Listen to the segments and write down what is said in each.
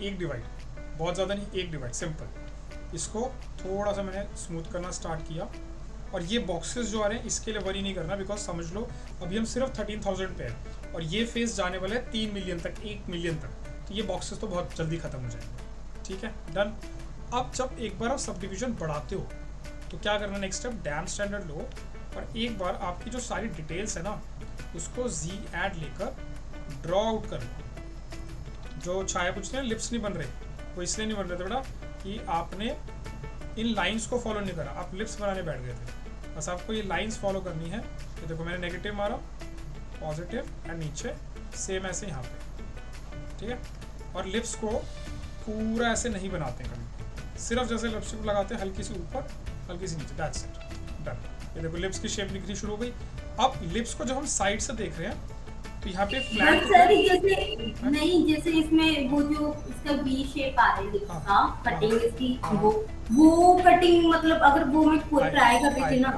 एक डिवाइड, बहुत ज़्यादा नहीं, एक डिवाइड सिंपल। इसको थोड़ा सा मैंने स्मूथ करना स्टार्ट किया, और ये बॉक्सेस जो आ रहे हैं इसके लिए वरी नहीं करना, बिकॉज समझ लो अभी हम सिर्फ 13,000 पे हैं और ये फेज जाने वाला है 3 मिलियन तक, 1 मिलियन तक, तो ये बॉक्सेस तो बहुत जल्दी खत्म हो जाएंगे। ठीक है, डन। अब जब एक बार आप सब डिविजन बढ़ाते हो तो क्या करना, नेक्स्ट स्टेप डैम स्टैंडर्ड लो, और एक बार आपकी जो सारी डिटेल्स है ना उसको जी ऐड लेकर ड्रॉ आउट कर लो। जो छाया पूछते हैं लिप्स नहीं बन रहे, वो इसलिए नहीं बन रहे थे बेटा कि आपने इन लाइंस को फॉलो नहीं करा, आप लिप्स बनाने बैठ गए थे। बस आपको ये लाइंस फॉलो करनी है। तो देखो मैंने नेगेटिव मारा, पॉजिटिव एंड नीचे सेम ऐसे यहाँ पे, ठीक है। और लिप्स को पूरा ऐसे नहीं बनाते कभी, सिर्फ जैसे लिपस्टिक लगाते हैं हल्की सी ऊपर हल्की सी नीचे, दैट्स इट, डन। ये देखो लिप्स की शेप दिखनी शुरू हो गई। अब लिप्स को जब हम साइड से देख रहे हैं तो यहाँ पे फ्लैट सर जैसे नहीं, जैसे इसमें वो जो इसका वी शेप आ रहा है लिप्स का कटिंग इसकी, वो कटिंग मतलब अगर वो मैं ट्राई कर रही थी ना,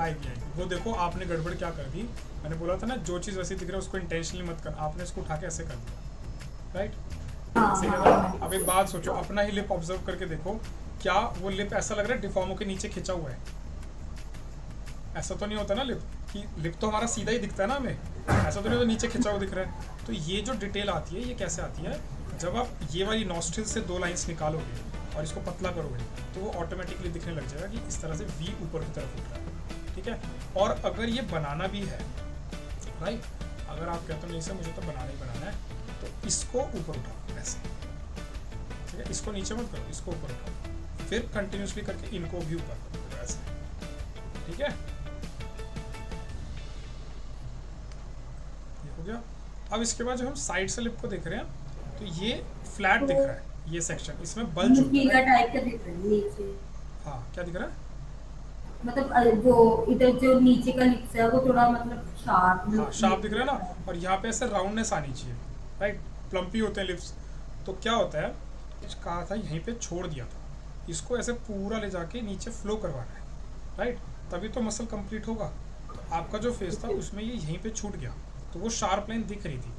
वो देखो आपने गड़बड़ क्या कर दी। मैंने बोला था ना जो चीज़ वैसी दिख रही है उसको इंटेंशनली मत कर, आपने इसको उठा के ऐसे कर दिया, राइट। सही है ना। अब एक बात सोचो, अपना ही लिप ऑब्जर्व करके देखो, क्या वो लिप ऐसा लग रहा है डिफॉर्मो के नीचे खिंचा हुआ है? ऐसा तो नहीं होता ना, लिप तो हमारा सीधा ही दिखता है ना हमें, ऐसा तो नहीं होता नीचे खिंचा हुआ दिख रहा है। तो ये जो डिटेल आती है ये कैसे आती है, जब आप ये वाली नॉस्ट्रिल से 2 लाइंस निकालोगे और इसको पतला करोगे तो वो ऑटोमेटिकली दिखने लग जाएगा कि इस तरह से वी ऊपर की तरफ उठ रहा है, ठीक है। और अगर ये बनाना भी है, राइट, अगर आप कहते हो नहीं सर मुझे तो बनाना ही बनाना है, तो इसको ऊपर उठाओ ऐसे, ठीक है। इसको नीचे मत करो, इसको ऊपर उठाओ, फिर कंटिन्यूसली करके इनको भी ऊपर करो ऐसे, ठीक है। ये हो गया। अब इसके बाद जब हम साइड से लिप को देख रहे हैं तो ये फ्लैट दिख रहा है, ये सेक्शन, इसमें बल्ज नुकीला टाइप का दिख रहा है नीचे। हाँ क्या दिख रहा है, मतलब वो इधर जो नीचे का लिप्स है वो थोड़ा मतलब शार्प, हाँ शार्प दिख रहा है ना, और यहाँ पे ऐसे राउंडनेस आनी चाहिए, राइट। प्लम्पी होते हैं लिप्स, तो क्या होता है, कहा था यहीं पे छोड़ दिया था, इसको ऐसे पूरा ले जाके नीचे फ्लो करवाना है, राइट, तभी तो मसल कंप्लीट होगा। तो आपका जो फेस था उसमें ये यहीं पे छूट गया, तो वो शार्प लाइन दिख रही थी,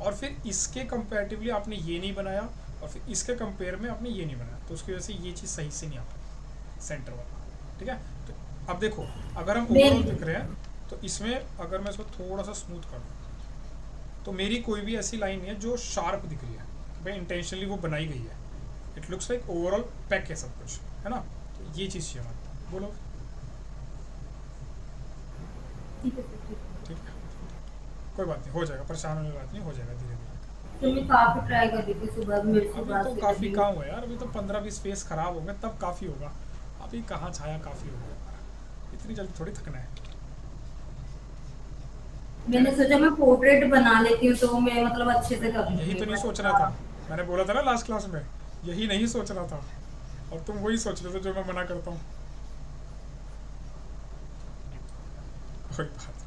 और फिर इसके कंपेरेटिवली आपने ये नहीं बनाया, और फिर इसके कंपेयर में आपने ये नहीं बनाया, तो उसकी वजह से ये चीज़ सही से नहीं आ पाई सेंटर वाला, ठीक है। तो अब देखो अगर हम ओवरऑल दिख रहे हैं तो इसमें अगर मैं इसको थोड़ा सा स्मूथ कर दूँ तो मेरी कोई भी ऐसी लाइन नहीं है जो शार्प दिख रही है कि भाई इंटेंशनली वो बनाई गई है। It looks like overall pack है सब कुछ, है ना। तो ये चीज़ चाहिए हमारे, बोलो ठीक है, कोई बात नहीं, हो जाएगा, परेशान होने की बात नहीं, हो जाएगा धीरे धीरे। तो मैं काफी ट्राई कर रही थी सुबह, मेरे से अभी तो काफ़ी काम हुआ यार, अभी तो 15-20 फेस खराब हो गए तब काफ़ी होगा, अभी कहाँ छाया काफ़ी हो गया, इतनी जल्दी थोड़ी थकना है। मैंने सोचा मैं पोर्ट्रेट बना लेती हूँ तो मैं मतलब अच्छे से कर यही तो नहीं सोच रहा था, मैंने बोला था ना लास्ट क्लास में, यही नहीं सोच रहा था, और तुम वही सोच रहे थे जो मैं मना करता हूँ। कोई बात नहीं,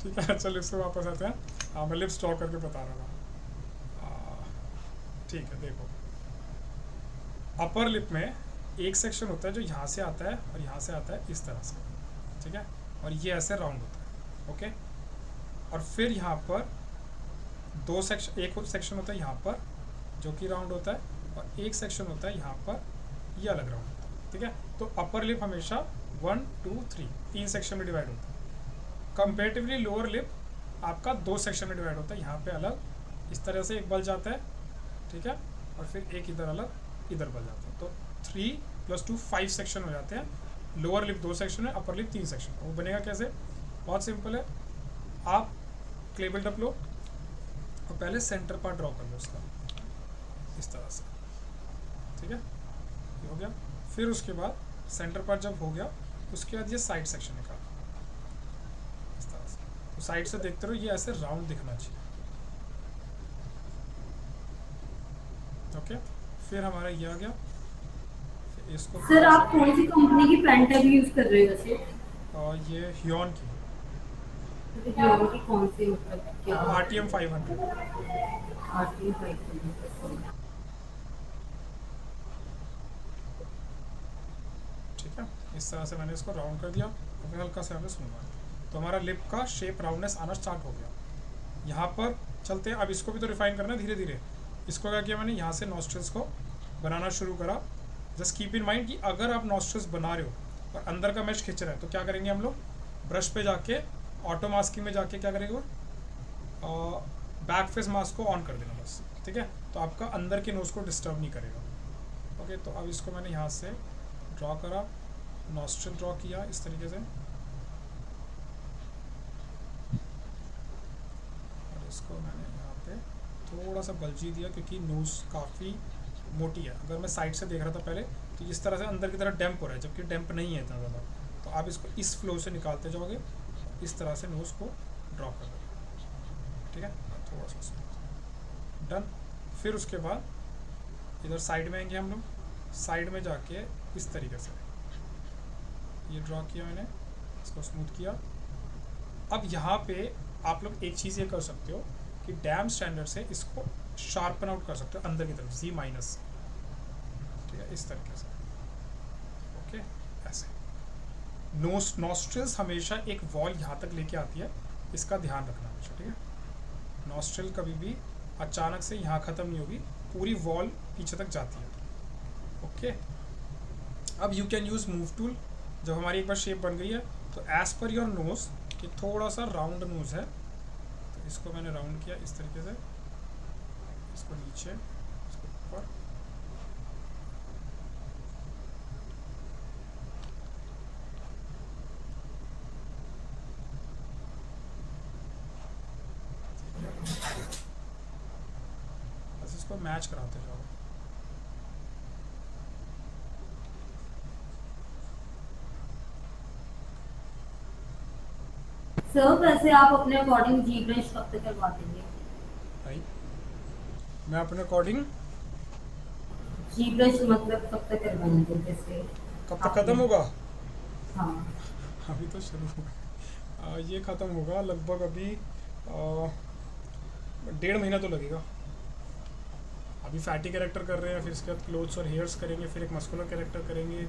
ठीक है चलो इससे वापस आते हैं। हाँ मैं लिप्स ड्रॉ करके बता रहा था, ठीक है। देखो अपर लिप में एक सेक्शन होता है जो यहाँ से आता है और यहाँ से आता है इस तरह से, ठीक है, और ये ऐसे राउंड होता है, ओके। और फिर यहाँ पर 2 सेक्शन, एक सेक्शन होता है यहाँ पर जो कि राउंड होता है, और एक सेक्शन होता है यहाँ पर, ये अलग राउंड होता है, ठीक है। तो अपर लिप हमेशा 1 2 3 सेक्शन में डिवाइड होता है। कंपेरेटिवली लोअर लिप आपका 2 सेक्शन में डिवाइड होता है, यहाँ पे अलग इस तरह से एक बल जाता है, ठीक है, और फिर एक इधर अलग इधर बल जाता है, तो 3 + 2 5 सेक्शन हो जाते हैं। लोअर लिप 2 सेक्शन है, अपर लिप 3 सेक्शन। वो बनेगा कैसे, बहुत सिंपल है, आप क्ले बिल्डअप लो और पहले सेंटर पार्ट ड्रॉ कर लो उसका इस तरह से, ठीक है, ये हो गया। फिर उसके बाद सेंटर पार्ट जब हो गया उसके बाद ये साइड सेक्शन निकालो इस तरह से, तो साइड से देखते रहो ये ऐसे राउंड दिखना चाहिए, ओके। फिर हमारा ये आ गया, फिर इसको सर आप कौन सी कंपनी की पेन टैब यूज कर रहे हो वैसे? और ये ह्योन की हीरो की कौन सी, मतलब क्या RTM 500, RTM 500, ठीक है। इस तरह से मैंने इसको राउंड कर दिया और फिर हल्का से हमने स्मूथ, तो हमारा लिप का शेप राउंडनेस आना स्टार्ट हो गया। यहाँ पर चलते हैं। अब इसको भी तो रिफाइन करना है धीरे धीरे। इसको क्या किया मैंने, यहाँ से नॉस्ट्रल्स को बनाना शुरू करा। जस्ट कीप इन माइंड कि अगर आप नॉस्ट्रल्स बना रहे हो और अंदर का मैश खिंच रहा है तो क्या करेंगे हम लोग, ब्रश पे जाके ऑटो मास्किंग में जाके क्या करेंगे, बैक फेस मास्क को ऑन कर देना बस, ठीक है। तो आपका अंदर के नोज को डिस्टर्ब नहीं करेगा। ओके, तो अब इसको मैंने यहाँ से ड्रॉ करा, नॉस्ट्रल ड्रॉ किया इस तरीके से, और इसको मैंने यहाँ पे थोड़ा सा बल्जी दिया क्योंकि नोज काफ़ी मोटी है। अगर मैं साइड से देख रहा था पहले तो इस तरह से अंदर की तरफ डैम्प हो रहा है, जबकि डैम्प नहीं है इतना ज़्यादा। तो आप इसको इस फ्लो से निकालते जाओगे, इस तरह से नोज को ड्रॉ कर दो, ठीक है। थोड़ा सा डन। फिर उसके बाद इधर साइड में आएंगे हम लोग, साइड में जाके इस तरीके से ये ड्रॉ किया मैंने, इसको स्मूथ किया। अब यहाँ पे आप लोग एक चीज़ ये कर सकते हो कि डैम स्टैंडर्ड से इसको शार्पन आउट कर सकते हो अंदर की तरफ, Z माइनस, ठीक है, इस तरीके से। ओके, ऐसे नॉस्ट्रल्स हमेशा एक वॉल यहाँ तक लेके आती है, इसका ध्यान रखना हमेशा, ठीक है। नॉस्ट्रल कभी भी अचानक से यहाँ ख़त्म नहीं होगी, पूरी वॉल पीछे तक जाती है। ओके, अब you can use move tool. जब हमारी एक बार शेप बन गई है तो एज पर योर नोज, कि थोड़ा सा राउंड नोज है तो इसको मैंने राउंड किया इस तरीके से, इसको नीचे, इसको ऊपर, बस इसको मैच कराते जाओ। सर वैसे आप अपने अकॉर्डिंग जी ब्रश कब तक करवा देंगे? भाई मैं अपने अकॉर्डिंग जी ब्रश मतलब कब तक करवाएंगे, जैसे कब तक ख़त्म होगा? हाँ अभी तो शुरू हुआ, ये ख़त्म होगा लगभग अभी 1.5 महीना तो लगेगा। अभी फैटी कैरेक्टर कर रहे हैं, फिर इसके बाद क्लोथ्स और हेयर्स करेंगे, फिर एक मस्कुलर कैरेक्टर करेंगे,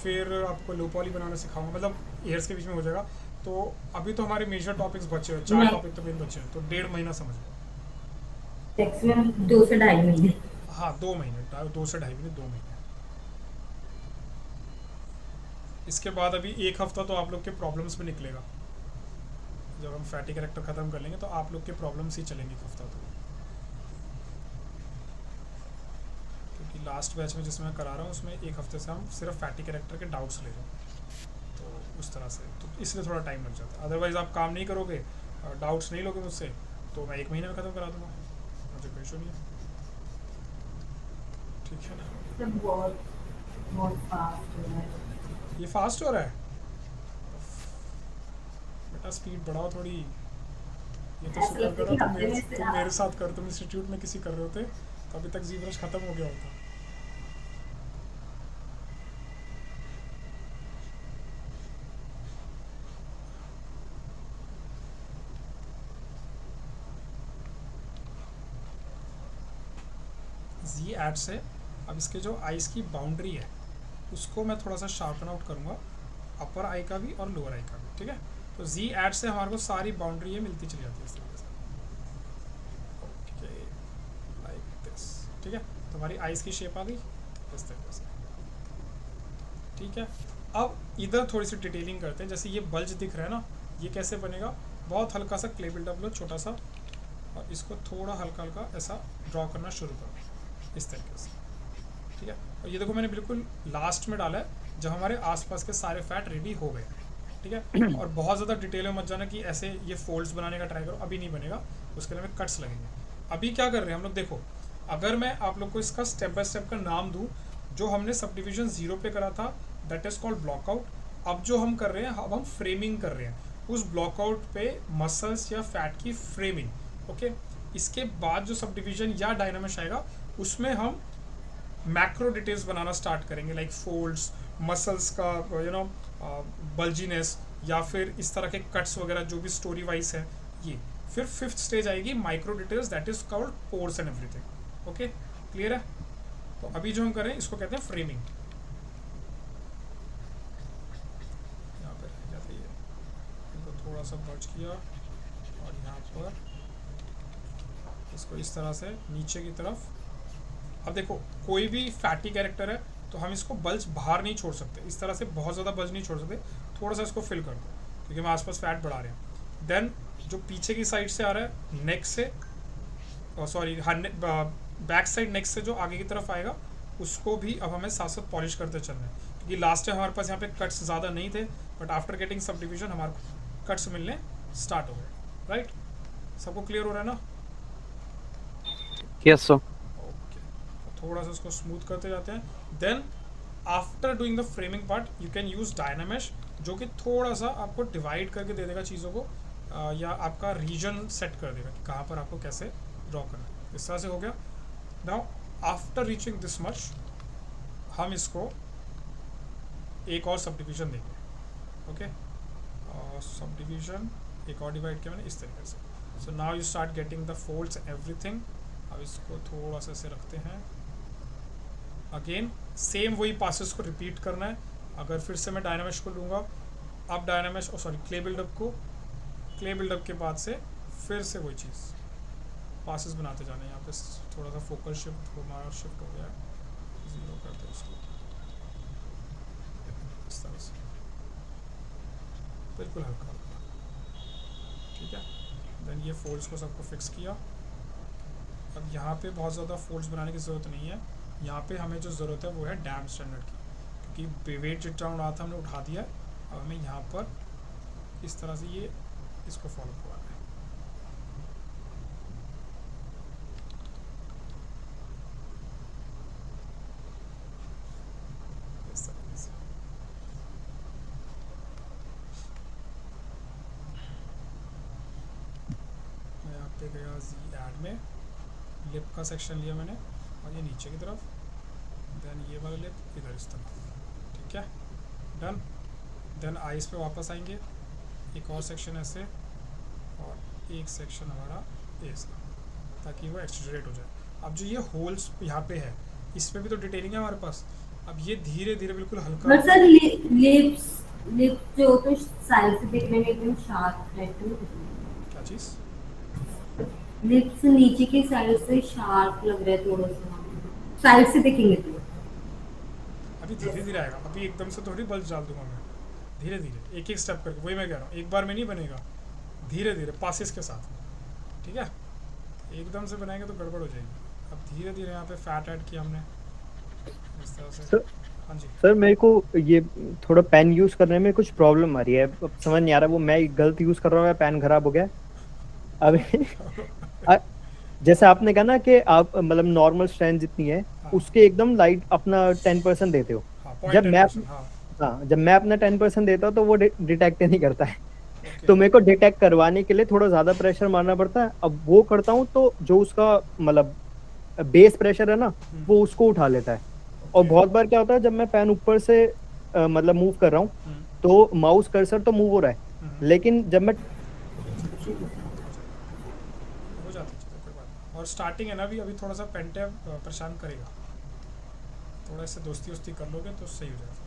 फिर आपको लो पॉली बनाना सिखाऊंगा, मतलब हेयर्स के बीच में हो जाएगा। तो अभी तो हमारे मेजर टॉपिक्स बचे हुए 4 टॉपिक तो मेन बचे हैं, तो 1.5 महीना समझ लो। मैक्सिमम 2 से 2.5 महीने। हाँ 2 महीने, 2 से 2.5 महीने, 2 महीने। इसके बाद अभी 1 हफ्ता तो आप लोग के प्रॉब्लम्स में निकलेगा। जब हम फैटी कैरेक्टर ख़त्म कर लेंगे तो आप लोग के प्रॉब्लम्स ही चलेंगे 1 हफ्ता तो, क्योंकि लास्ट बैच में जिसमें मैं करा रहा हूँ उसमें 1 हफ्ते से हम सिर्फ फैटी कैरेक्टर के डाउट्स ले रहे हैं, तो उस तरह से, तो इसलिए थोड़ा टाइम लग जाता है। अदरवाइज़ आप काम नहीं करोगे, डाउट्स नहीं लोगे मुझसे, तो मैं 1 महीने में ख़त्म करा दूँगा, मुझे कोई इशू नहीं है, ठीक है ना। बहुत बहुत फास्ट हो रहा है। ये फास्ट हो रहा है बेटा, स्पीड बढ़ाओ थोड़ी। ये तो ऐसा शुक्र लगता है करो कि तुम हफ्ते मेरे में से तुम मेरे साथ कर, तुम इंस्टीट्यूट में किसी कर रहे होते तो अभी तक जीब्रश ख़त्म हो गया होता। जी एड से अब इसके जो आइज़ की बाउंड्री है उसको मैं थोड़ा सा शार्पन आउट करूँगा, अपर आई का भी और लोअर आई का भी, ठीक है। तो जी एड से हमारे को सारी बाउंड्री ये मिलती चली जाती है इस तरीके से, ओके लाइक दिस, ठीक है। तो हमारी आइज़ की शेप आ गई इस तरीके से, ठीक है। अब इधर थोड़ी सी डिटेलिंग करते हैं। जैसे ये बल्ज दिख रहा है ना, ये कैसे बनेगा, बहुत हल्का सा क्ले बिल्डअप लो छोटा सा, और इसको थोड़ा हल्का हल्का ऐसा ड्रॉ करना शुरू करो इस तरीके से, ठीक है। और ये देखो मैंने बिल्कुल लास्ट में डाला है जब हमारे आसपास के सारे फैट रेडी हो गए, ठीक है। और बहुत ज़्यादा डिटेल में मत जाना कि ऐसे ये फोल्ड्स बनाने का ट्राई करो, अभी नहीं बनेगा, उसके लिए हमें कट्स लगेंगे। अभी क्या कर रहे हैं हम लोग, देखो अगर मैं आप लोग को इसका स्टेप बाय स्टेप का नाम दूँ, जो हमने सब डिविजन 0 पे करा था दैट इज़ कॉल्ड ब्लॉकआउट। अब जो हम कर रहे हैं, अब हम फ्रेमिंग कर रहे हैं उस ब्लॉकआउट पे मसल्स या फैट की फ्रेमिंग, ओके। इसके बाद जो सब डिविजन या डायनामिश आएगा उसमें हम मैक्रो डिटेल्स बनाना स्टार्ट करेंगे, लाइक फोल्ड्स, मसल्स का बल्जीनेस, या फिर इस तरह के कट्स वगैरह जो भी स्टोरी वाइज है ये। फिर 5th स्टेज आएगी micro details, that is called pores and everything, okay clear है। तो अभी जो हम करें इसको कहते हैं फ्रेमिंग। यहाँ पर जाते ही इनको थोड़ा सा बर्च किया और यहाँ पर इसको इस तरह से नीचे की तरफ। अब देखो कोई भी फैटी कैरेक्टर है तो हम इसको बल्ज बाहर नहीं छोड़ सकते, इस तरह से बहुत ज़्यादा बल्ज नहीं छोड़ सकते, थोड़ा सा इसको फिल कर दो क्योंकि हम आसपास फैट बढ़ा रहे हैं। देन जो पीछे की साइड से आ रहा है नेक से, सॉरी बैक साइड नेक से जो आगे की तरफ आएगा उसको भी अब हमें साथ साथ पॉलिश करते चलना है, क्योंकि लास्ट टाइम हमारे पास यहाँ पे कट्स ज़्यादा नहीं थे, but after getting sub division हमारे कट्स मिलने स्टार्ट हो गए। राइट, सबको क्लियर हो रहा है ना? Yes sir. ओके, थोड़ा सा इसको स्मूथ करते जाते हैं। Then after doing the framing part you can use DynaMesh, जो कि थोड़ा सा आपको डिवाइड करके दे देगा चीज़ों को, या आपका रीजन सेट कर देगा कि कहाँ पर आपको कैसे ड्रॉ करना है। इस तरह से हो गया। Now after reaching this much हम इसको एक और सब डिविजन देंगे। ओके, सब डिविजन एक और डिवाइड किया मैंने इस तरीके से। So now you start getting the folds everything. अब इसको थोड़ा सा ऐसे रखते हैं। अगेन सेम वही पासेस को रिपीट करना है। अगर फिर से मैं डायनामेश को लूँगा, अब डायनामेश क्ले बिल्डअप को, क्ले बिल्डअप के बाद से फिर से वही चीज़ पासेस बनाते जाने। यहाँ पे थोड़ा सा फोकस शिफ्ट हमारा शिफ्ट हो गया है, 0 करते हैं इसको इस तरह से, बिल्कुल हल्का हल्का। ठीक है, देन ये फोल्ड्स को सबको फिक्स किया। अब यहाँ पे बहुत ज़्यादा फोल्ड्स बनाने की ज़रूरत नहीं है, यहाँ पे हमें जो ज़रूरत है वो है डैम स्टैंडर्ड की, क्योंकि वेट जितना उड़ा था हमने उठा दिया। अब हमें यहाँ पर इस तरह से ये इसको फॉलो करवाना है। इस तरीके से मैं यहाँ पे गया जी ऐड में, लिप का सेक्शन लिया मैंने और ये नीचे की तरफ, देन ये वाला लिप इधर इस तरफ। ठीक है, डन। देन आइस पे वापस आएंगे, एक और सेक्शन ऐसे और एक सेक्शन हमारा ऐसा, ताकि वो एक्सट्रेट हो जाए। अब जो ये होल्स यहाँ पे है इसमें भी तो डिटेलिंग है हमारे पास। अब ये धीरे धीरे बिल्कुल हल्का, बट सर लिप्स जो तो साइड से देखने में एकदम शार्प है, तो क्या चीज़? लिप्स नीचे की साइड से शार्प लग रहा है थोड़ा सा, साइड से देखेंगे तो। अभी धीरे धीरे आएगा, अभी एकदम से थोड़ी बल्ज डाल दूंगा मैं, धीरे धीरे एक एक स्टेप करके। वही मैं कह रहा हूँ, एक बार में नहीं बनेगा, धीरे धीरे पासिस के साथ। ठीक है, एकदम से बनाएंगे तो गड़बड़ हो जाएगी। अब धीरे धीरे यहाँ पे फैट ऐड किया हमने इस तरह से। हाँ जी सर मेरे को ये थोड़ा पेन यूज करने में कुछ प्रॉब्लम आ रही है, अब समझ नहीं आ रहा वो मैं गलत यूज कर रहा हूँ या पेन खराब हो गया अभी। जैसे आपने कहा ना कि आप मतलब नॉर्मल स्ट्रेंथ जितनी है हाँ। उसके एकदम लाइट अपना 10% देते हो। हाँ, जब मैं 0.10%, हाँ, हाँ जब मैं अपना 10% देता हूँ तो वो डिटेक्ट नहीं करता है। ओके। तो मेरे को डिटेक्ट करवाने के लिए थोड़ा ज्यादा प्रेशर मारना पड़ता है। अब वो करता हूँ तो जो उसका मतलब बेस प्रेशर है ना वो उसको उठा लेता है। और बहुत बार क्या होता है जब मैं पेन ऊपर से मतलब मूव कर रहा हूँ तो माउस कर्सर तो मूव हो रहा है, लेकिन जब मैं हो जाती है कोई बात नहीं। और स्टार्टिंग है ना, अभी थोड़ा सा पेंटे परेशान करेगा, थोड़ा इससे दोस्ती वोस्ती कर लोगे तो सही हो जाएगा।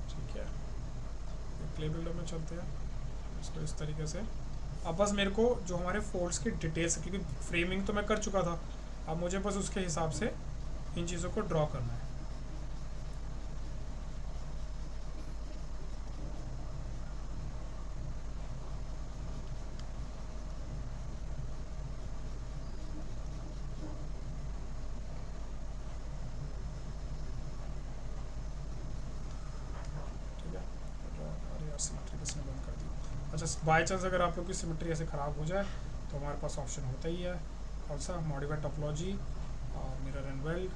ठीक है, क्ले बिल्डर में चलते हैं इसको इस तरीके से। अब बस मेरे को जो हमारे फोल्ड्स की डिटेल्स, क्योंकि फ्रेमिंग तो मैं कर चुका था, अब मुझे बस उसके हिसाब से इन चीज़ों को ड्रॉ करना है। ठीक है, अरे यार सिमेट्री किसने बंद कर दी। अच्छा, बाई चांस अगर आप लोग की सिमेट्री ऐसे ख़राब हो जाए तो हमारे पास ऑप्शन होता ही है, कौन सा? मॉडिफाई टोपोलॉजी और मिरर एंड वेल्ड।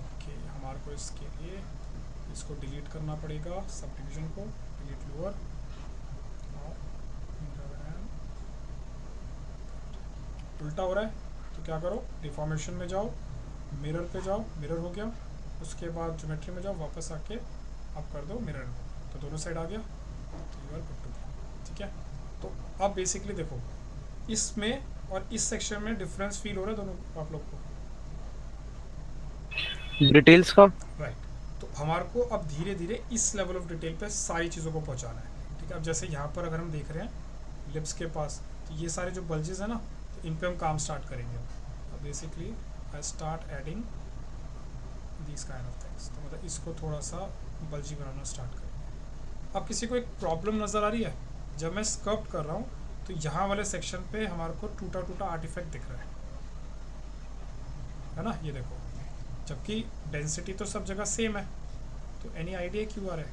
ओके, हमारे को इसके लिए इसको डिलीट करना पड़ेगा, सब डिवीजन को डिलीट लोअर और मिरर एंड। उल्टा हो रहा है तो क्या करो, डिफॉर्मेशन में जाओ, मिरर पे जाओ, मिरर हो गया, उसके बाद ज्योमेट्री में जाओ, वापस आके आप कर दो मिरर, तो दोनों साइड आ गया, तो you are good to go. ठीक है, तो अब बेसिकली देखो इसमें और इस सेक्शन में डिफरेंस फील हो रहा है दोनों आप लोग को? डिटेल्स का राइट, तो हमारे को अब धीरे धीरे इस लेवल ऑफ डिटेल पे सारी चीज़ों को पहुंचाना है। ठीक है, अब जैसे यहाँ पर अगर हम देख रहे हैं लिप्स के पास, तो ये सारे जो बल्जेस है ना, तो इन पे हम काम स्टार्ट करेंगे। अब basically I start adding this kind of things, तो मतलब इसको थोड़ा सा बल्जी बनाना स्टार्ट करेंगे। अब किसी को एक प्रॉब्लम नज़र आ रही है, जब मैं स्कल्प्ट कर रहा हूँ तो यहाँ वाले सेक्शन पे हमारे को टूटा टूटा आर्टिफैक्ट दिख रहा है ना, ये देखो, जबकि डेंसिटी तो सब जगह सेम है। तो एनी आइडिया क्यों आ रहा है?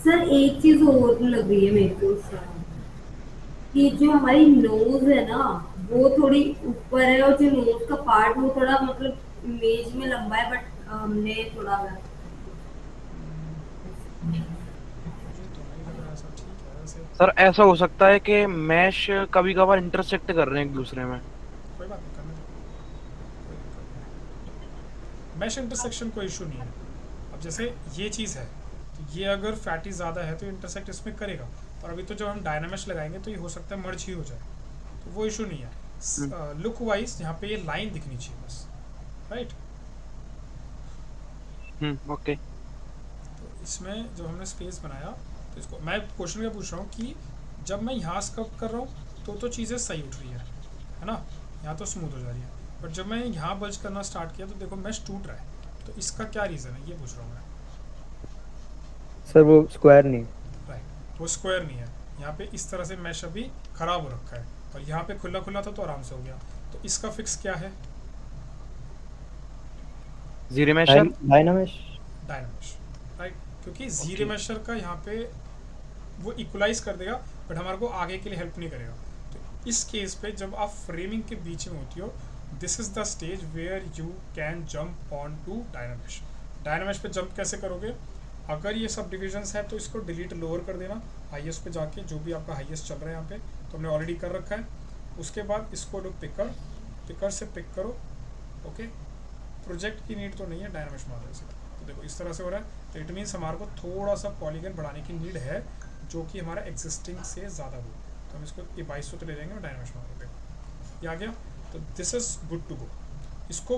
सर एक चीज और लग रही है मेरे को सर, कि जो हमारी नोज है ना वो थोड़ी ऊपर है, और जो नोज का पार्ट वो थोड़ा मतलब इमेज में लंबा है, बट हमने थोड़ा मुझे तो नहीं लग रहा ऐसा। ठीक है, वैसे सर ऐसा हो सकता है कि मैश कभी कभार इंटरसेक्ट कर रहे हैं एक दूसरे में। कोई बात नहीं, करने दो, कोई दिक्कत नहीं। मैश इंटरसेक्शन कोई इशू नहीं है। अब जैसे ये चीज़ है, तो ये अगर फैटी ज़्यादा है तो इंटरसेक्ट इसमें करेगा, और अभी तो जब हम डायनामेश लगाएंगे तो ये हो सकता है मर्ज ही हो जाए, तो वो इशू नहीं है। लुक वाइज यहाँ पे ये लाइन दिखनी चाहिए बस, राइट। ओके। तो इसमें जो हमने स्पेस बनाया, तो इसको मैं क्वेश्चन क्या पूछ रहा हूँ कि जब मैं यहाँ स्कल्प्ट कर रहा हूँ तो चीज़ें सही उठ रही है ना, यहाँ तो स्मूथ हो जा रही है, बट जब मैं यहाँ बल्ज करना स्टार्ट किया तो देखो मैश टूट रहा है। तो इसका क्या रीज़न है, ये पूछ रहा हूँ मैं। सर वो स्क्वायर नहीं, राइट, वो स्क्वायर नहीं है। यहाँ पे इस तरह से मैश अभी ख़राब हो रखा है, और यहाँ पे खुला खुला था तो आराम से हो गया। तो इसका फिक्स क्या है? जीरे मैशर, डायनामेश। डायनामेश, राइट, क्योंकि जीरे मैशर का यहाँ पे वो इक्वलाइज कर देगा, बट हमारे को आगे के लिए हेल्प नहीं करेगा। तो इस केस पे जब आप फ्रेमिंग के बीच में होती हो, this is the stage where you can jump on to DynaMesh. DynaMesh पे जंप कैसे करोगे? अगर ये सब डिविजन्स है तो इसको डिलीट लोअर कर देना, हाईएस्ट पे जाके, जो भी आपका हाईएस्ट चल रहा है यहाँ पे, तो हमने ऑलरेडी कर रखा है। उसके बाद इसको लो पिकर से पिक करो, ओके। प्रोजेक्ट की नीड तो नहीं है डायनामेश मॉडल से, तो देखो इस तरह से हो रहा है। तो इट मीन्स हमारे को थोड़ा सा पॉलीगन बढ़ाने की नीड है, जो कि हमारा एग्जिस्टिंग से ज़्यादा हो। तो हम इसको ये 2200 तो ले जाएंगे डायनामेश मॉडल पे, ये आ गया। तो this is good to go. इसको